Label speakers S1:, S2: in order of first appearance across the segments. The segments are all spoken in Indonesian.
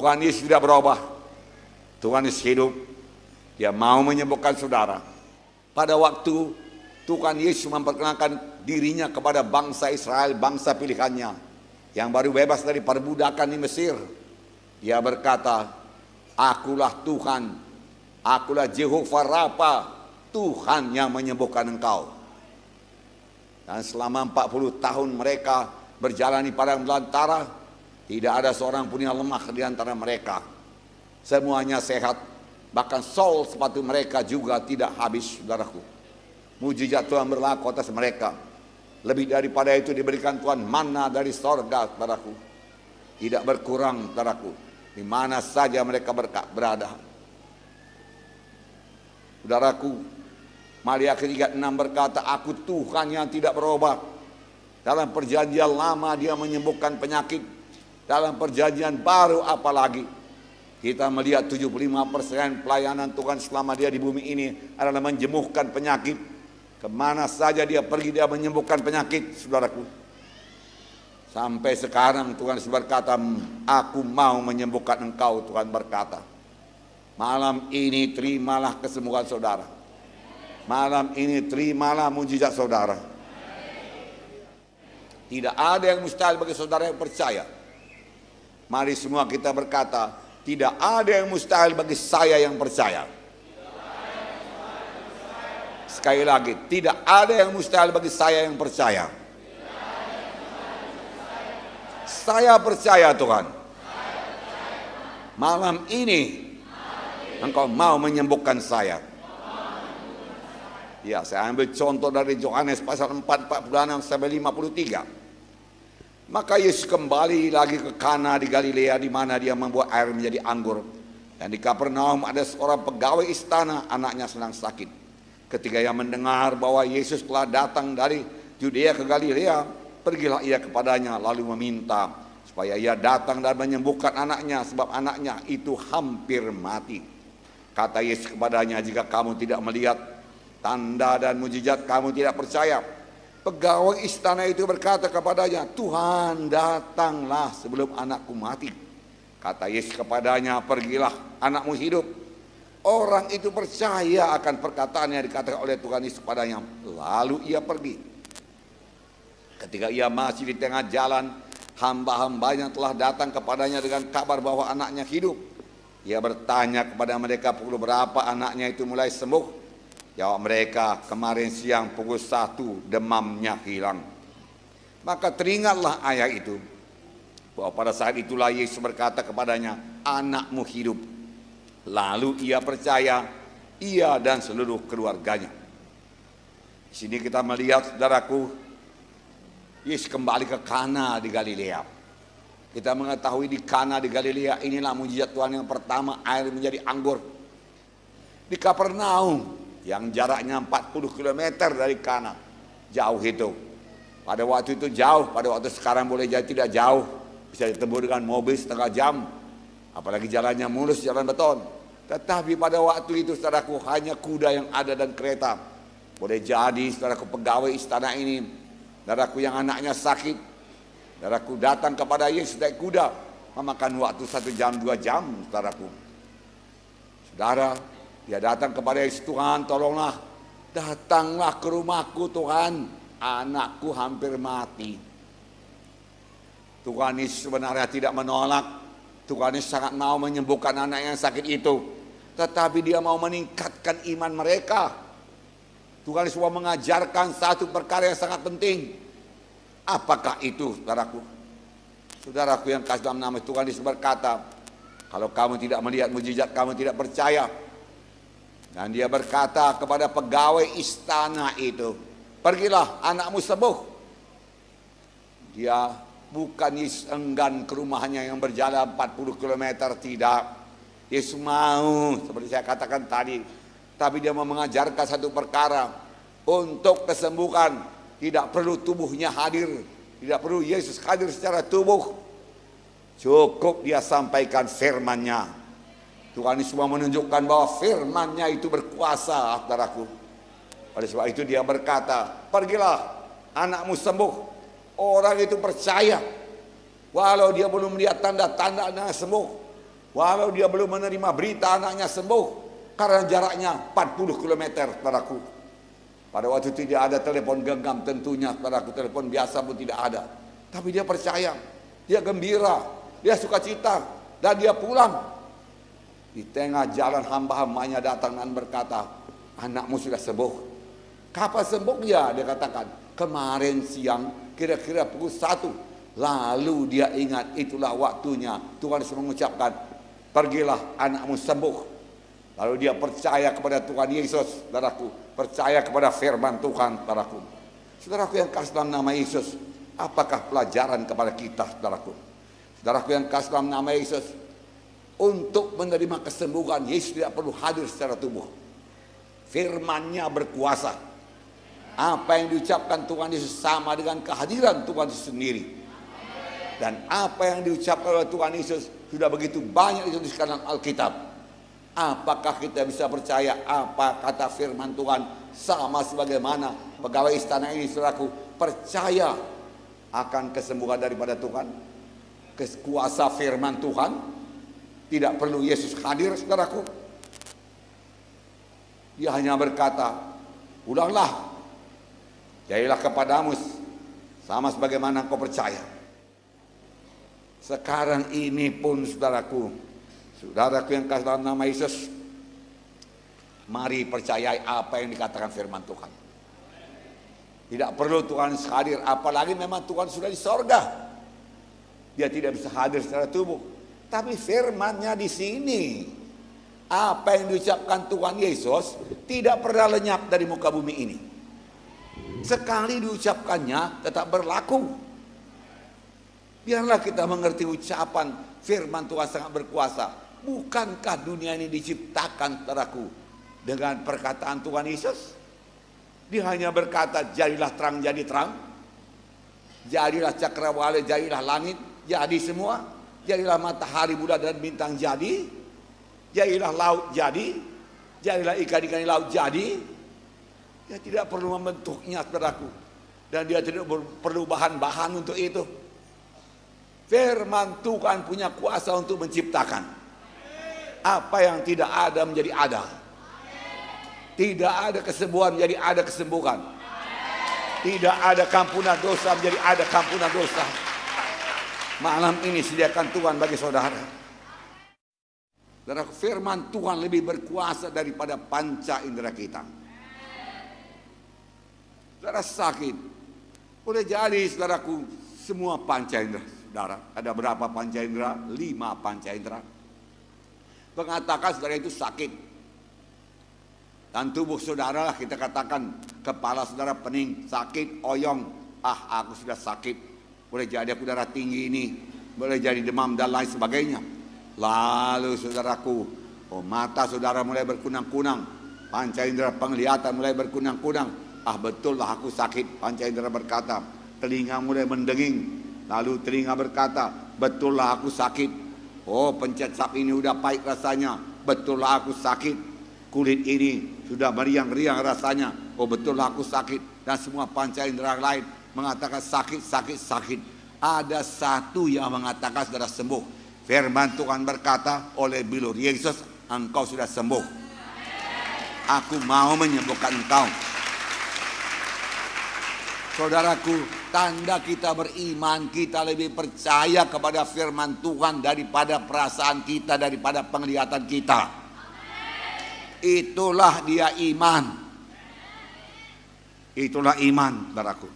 S1: Tuhan Yesus tidak berubah. Tuhan Yesus hidup. Dia mau menyembuhkan saudara. Pada waktu Tuhan Yesus memperkenalkan dirinya kepada bangsa Israel, bangsa pilihannya, yang baru bebas dari perbudakan di Mesir, dia berkata, akulah Tuhan, akulah Jehovah Rafa, Tuhan yang menyembuhkan engkau. Dan selama 40 tahun mereka berjalan di padang belantara, tidak ada seorang pun yang lemah di antara mereka. Semuanya sehat, bahkan sol sepatu mereka juga tidak habis, saudaraku. Mujizat Tuhan berlaku atas mereka. Lebih daripada itu diberikan Tuhan manna dari sorga, saudaraku. Tidak berkurang, saudaraku. Di mana saja mereka berada. Saudaraku, Maria ketiga 6 berkata, aku Tuhan yang tidak berubah. Dalam perjanjian lama dia menyembuhkan penyakit. Dalam perjanjian baru apalagi. Kita melihat 75% pelayanan Tuhan selama dia di bumi ini adalah menyembuhkan penyakit. Kemana saja dia pergi dia menyembuhkan penyakit, saudaraku. Sampai sekarang Tuhan berkata, aku mau menyembuhkan engkau, Tuhan berkata. Malam ini terimalah kesembuhan saudara. Malam ini terimalah mujizat saudara. Tidak ada yang mustahil bagi saudara yang percaya. Mari semua kita berkata, tidak ada yang mustahil bagi saya yang percaya. Sekali lagi, tidak ada yang mustahil bagi saya yang percaya. Saya percaya Tuhan. Malam ini engkau mau menyembuhkan saya. Ya, saya ambil contoh dari Yohanes pasal 4, 46 sampai 53. Maka Yesus kembali lagi ke Kana di Galilea, di mana dia membuat air menjadi anggur. Dan di Kapernaum ada seorang pegawai istana, anaknya sedang sakit. Ketika ia mendengar bahwa Yesus telah datang dari Yudea ke Galilea, pergilah ia kepadanya lalu meminta supaya ia datang dan menyembuhkan anaknya, sebab anaknya itu hampir mati. Kata Yesus kepadanya, jika kamu tidak melihat tanda dan mujizat, kamu tidak percaya. Pegawai istana itu berkata kepadanya, Tuhan, datanglah sebelum anakku mati. Kata Yesus kepadanya, pergilah, anakmu hidup. Orang itu percaya akan perkataan yang dikatakan oleh Tuhan Yesus kepadanya. Lalu ia pergi. Ketika ia masih di tengah jalan, hamba-hambanya telah datang kepadanya dengan kabar bahwa anaknya hidup. Ia bertanya kepada mereka, pukul berapa anaknya itu mulai sembuh? Jawab mereka, kemarin siang pukul 1 demamnya hilang. Maka teringatlah ayat itu, bahwa pada saat itulah Yesus berkata kepadanya, anakmu hidup. Lalu ia percaya, ia dan seluruh keluarganya. Di sini kita melihat, saudaraku, Yesus kembali ke Kana di Galilea. Kita mengetahui di Kana di Galilea inilah mujizat Tuhan yang pertama, air menjadi anggur. Di Kapernaum yang jaraknya 40 km dari Kana, jauh itu. Pada waktu itu jauh, pada waktu sekarang boleh jadi tidak jauh, bisa ditempuh dengan mobil setengah jam, apalagi jalannya mulus, jalan beton. Tetapi pada waktu itu, saudaraku, hanya kuda yang ada dan kereta. Boleh jadi, saudaraku, pegawai istana ini, saudaraku yang anaknya sakit, saudaraku datang kepada Yesus naik kuda, memakan waktu 1 jam 2 jam, saudaraku. Saudara, dia datang kepada Yesus, Tuhan tolonglah, datanglah ke rumahku Tuhan, anakku hampir mati. Tuhan Yesus sebenarnya tidak menolak, Tuhan Yesus sangat mau menyembuhkan anak yang sakit itu. Tetapi dia mau meningkatkan iman mereka. Tuhan Yesus mau mengajarkan satu perkara yang sangat penting. Apakah itu, saudaraku? Saudaraku yang kasih dalam nama Tuhan Yesus berkata, kalau kamu tidak melihat mujizat, kamu tidak percaya. Dan dia berkata kepada pegawai istana itu, pergilah, anakmu sembuh. Dia bukan Yesus enggan ke rumahnya yang berjalan 40 km, tidak. Yesus mau, seperti saya katakan tadi. Tapi dia mau mengajarkan satu perkara. Untuk kesembuhan, tidak perlu tubuhnya hadir. Tidak perlu Yesus hadir secara tubuh. Cukup dia sampaikan firman-Nya. Tuhan Yesus mau menunjukkan bahwa firman-Nya itu berkuasa, saudaraku. Oleh sebab itu dia berkata, pergilah, anakmu sembuh. Orang itu percaya. Walau dia belum melihat tanda-tanda anaknya sembuh. Walau dia belum menerima berita anaknya sembuh, karena jaraknya 40 km, saudaraku. Pada waktu itu tidak ada telepon genggam tentunya, saudaraku, telepon biasa pun tidak ada. Tapi dia percaya, dia gembira, dia sukacita, dan dia pulang. Di tengah jalan hamba-hambanya datang dan berkata, anakmu sudah sembuh. Kapan sembuhnya? Dia katakan, kemarin siang kira-kira pukul 1. Lalu dia ingat itulah waktunya Tuhan Yesus mengucapkan, pergilah anakmu sembuh. Lalu dia percaya kepada Tuhan Yesus, saudaraku, percaya kepada firman Tuhan, saudaraku. Saudaraku yang kasih dalam nama Yesus, apakah pelajaran kepada kita, saudaraku? Saudaraku yang kasih dalam nama Yesus, untuk menerima kesembuhan, Yesus tidak perlu hadir secara tubuh. Firman-Nya berkuasa. Apa yang diucapkan Tuhan Yesus sama dengan kehadiran Tuhan Yesus sendiri. Dan apa yang diucapkan oleh Tuhan Yesus sudah begitu banyak dituliskan dalam Alkitab. Apakah kita bisa percaya apa kata firman Tuhan sama sebagaimana pegawai istana ini, saudaraku, percaya akan kesembuhan daripada Tuhan, kuasa firman Tuhan. Tidak perlu Yesus hadir, saudaraku. Dia hanya berkata, ulanglah, jadilah kepadamu sama sebagaimana engkau percaya. Sekarang ini pun, saudaraku yang kasih dalam nama Yesus, mari percayai apa yang dikatakan firman Tuhan. Tidak perlu Tuhan hadir, apalagi memang Tuhan sudah di sorga. Dia tidak bisa hadir secara tubuh. Tapi firman-Nya di sini, apa yang diucapkan Tuhan Yesus tidak pernah lenyap dari muka bumi ini. Sekali diucapkannya tetap berlaku. Biarlah kita mengerti ucapan firman Tuhan sangat berkuasa. Bukankah dunia ini diciptakan, saudaraku, dengan perkataan Tuhan Yesus? Dia hanya berkata, jadilah terang, jadi terang. Jadilah cakrawala, jadilah langit, jadi semua. Jadilah matahari, bulan dan bintang, jadi. Jadilah laut, jadi. Jadilah ikan-ikan di laut, jadi. Dia tidak perlu membentuknya, saudaraku. Dan dia tidak perlu bahan-bahan untuk itu. Firman Tuhan punya kuasa untuk menciptakan. Apa yang tidak ada menjadi ada. Tidak ada kesembuhan menjadi ada kesembuhan. Tidak ada kampunan dosa menjadi ada kampunan dosa. Malam ini sediakan Tuhan bagi saudara. Saudara, firman Tuhan lebih berkuasa daripada panca indera kita. Saudara sakit, boleh jadi saudaraku semua panca indera. Saudara, ada berapa panca indera? 5 panca indera. Mengatakan saudara itu sakit. Dan tubuh saudara, kita katakan kepala saudara pening, sakit, oyong. Ah, aku sudah sakit. Boleh jadi aku darah tinggi ini, boleh jadi demam dan lain sebagainya. Lalu saudaraku, mata saudara mulai berkunang-kunang, panca indera penglihatan mulai berkunang-kunang. Ah, betul lah aku sakit, panca indera berkata. Telinga mulai mendenging, lalu telinga berkata, betul lah aku sakit. Oh, pencet sap ini udah pahit rasanya, betul lah aku sakit. Kulit ini sudah meriang-riang rasanya, oh betul lah aku sakit. Dan semua panca indera lain mengatakan sakit. Ada satu yang mengatakan saudara sembuh. Firman Tuhan berkata, oleh bilur Yesus engkau sudah sembuh. Aku mau menyembuhkan engkau. Saudaraku, tanda kita beriman, kita lebih percaya kepada firman Tuhan daripada perasaan kita, daripada penglihatan kita. Itulah dia iman. Itulah iman, saudaraku.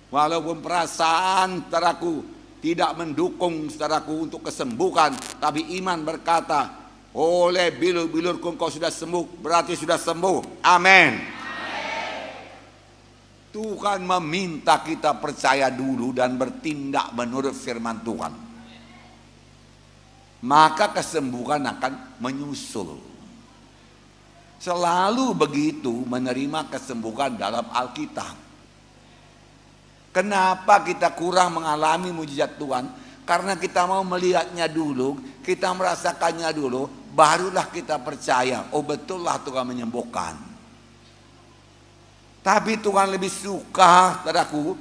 S1: Walaupun perasaan, saudaraku, tidak mendukung, saudaraku, untuk kesembuhan, tapi iman berkata, oleh bilur-bilurku engkau sudah sembuh, berarti sudah sembuh. Amin. Tuhan meminta kita percaya dulu dan bertindak menurut firman Tuhan. Maka kesembuhan akan menyusul. Selalu begitu menerima kesembuhan dalam Alkitab. Kenapa kita kurang mengalami mujizat Tuhan? Karena kita mau melihatnya dulu, kita merasakannya dulu, barulah kita percaya, oh betul lah Tuhan menyembuhkan. Tapi Tuhan lebih suka, saudaraku,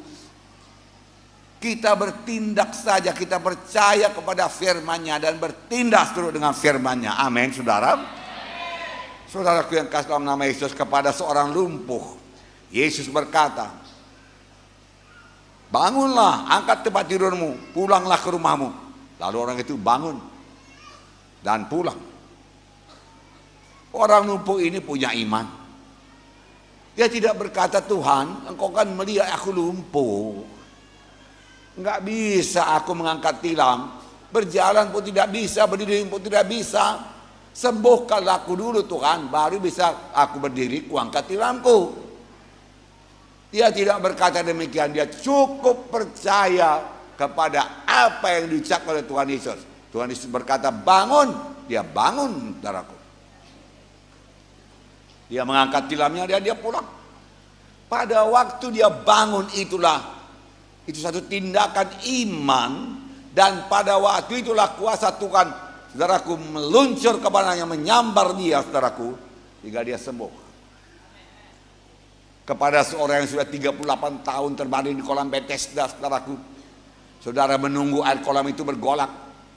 S1: Kita bertindak saja, kita percaya kepada firman-Nya dan bertindak seturut dengan firman-Nya. Amin, saudara. Saudaraku yang kasih dalam nama Yesus, kepada seorang lumpuh, Yesus berkata, bangunlah, angkat tempat tidurmu, pulanglah ke rumahmu. Lalu orang itu bangun dan pulang. Orang lumpuh ini punya iman. Dia tidak berkata, Tuhan, engkau kan melihat aku lumpuh, enggak bisa aku mengangkat tilam, berjalan pun tidak bisa, berdiri pun tidak bisa. Sembuhkanlah aku dulu Tuhan, baru bisa aku berdiri, kuangkat tilamku. Dia tidak berkata demikian, dia cukup percaya kepada apa yang diucapkan oleh Tuhan Yesus. Tuhan Yesus berkata bangun, dia bangun, saudaraku. Dia mengangkat tilamnya, dia pulang. Pada waktu dia bangun itulah, itu satu tindakan iman, dan pada waktu itulah kuasa Tuhan, saudaraku, meluncur kepadanya, menyambar dia, saudaraku, hingga dia sembuh. Kepada seorang yang sudah 38 tahun terbaring di kolam Bethesda, saudaraku, saudara menunggu air kolam itu bergolak,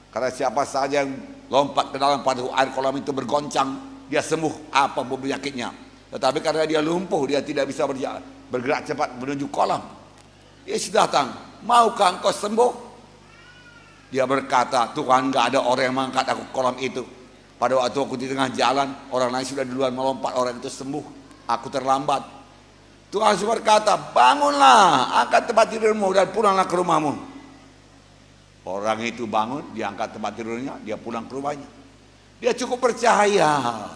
S1: karena siapa saja yang lompat ke dalam pada air kolam itu bergoncang, dia sembuh apapun penyakitnya. Tetapi karena dia lumpuh, dia tidak bisa bergerak cepat menuju kolam. Yesus datang, maukah engkau sembuh? Dia berkata, Tuhan, gak ada orang yang mengangkat aku ke kolam itu. Pada waktu aku di tengah jalan, orang lain sudah duluan melompat, orang itu sembuh. Aku terlambat. Tuhan berkata, bangunlah, angkat tempat tidurmu dan pulanglah ke rumahmu. Orang itu bangun, dia angkat tempat tidurnya, dia pulang ke rumahnya. Dia cukup percaya.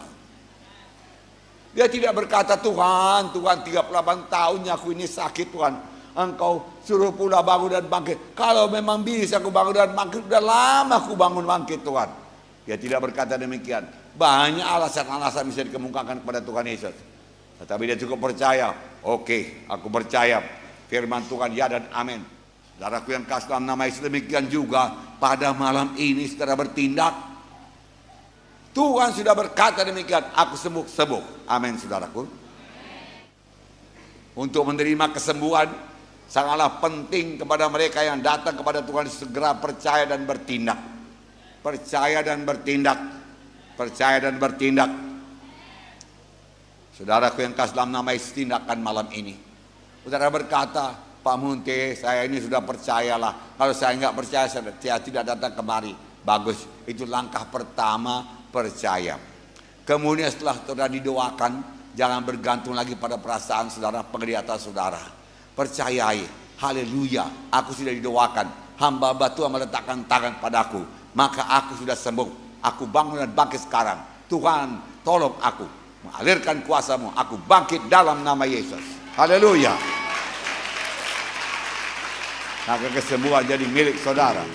S1: Dia tidak berkata, Tuhan 38 tahunnya aku ini sakit, Tuhan, engkau suruh pula bangun dan bangkit. Kalau memang bisa aku bangun dan bangkit, udah lama aku bangun bangkit, Tuhan. Dia tidak berkata demikian. Banyak alasan-alasan bisa dikemukakan kepada Tuhan Yesus. Tetapi dia cukup percaya. Oke, aku percaya firman Tuhan, ya dan amin. Saudaraku yang kasih dalam nama Yesus, demikian juga pada malam ini setelah bertindak, Tuhan sudah berkata demikian, aku sembuh. Amin, saudaraku. Untuk menerima kesembuhan, sangatlah penting kepada mereka yang datang kepada Tuhan segera percaya dan bertindak. Percaya dan bertindak. Percaya dan bertindak. Saudaraku yang kasih dalam nama Yesus, tindakan malam ini. Saudara berkata, Pak Munte, saya ini sudah percayalah. Kalau saya enggak percaya, saya tidak datang kemari. Bagus, itu langkah pertama, percaya. Kemudian setelah saudara didoakan, jangan bergantung lagi pada perasaan saudara, penglihatan saudara. Percayai, haleluya, aku sudah didoakan, hamba-hamba Tuhan meletakkan tangan padaku, maka aku sudah sembuh. Aku bangun dan bangkit sekarang. Tuhan, tolong aku, mengalirkan kuasa-Mu, aku bangkit dalam nama Yesus. Haleluya. Maka kesembuhan jadi milik saudara.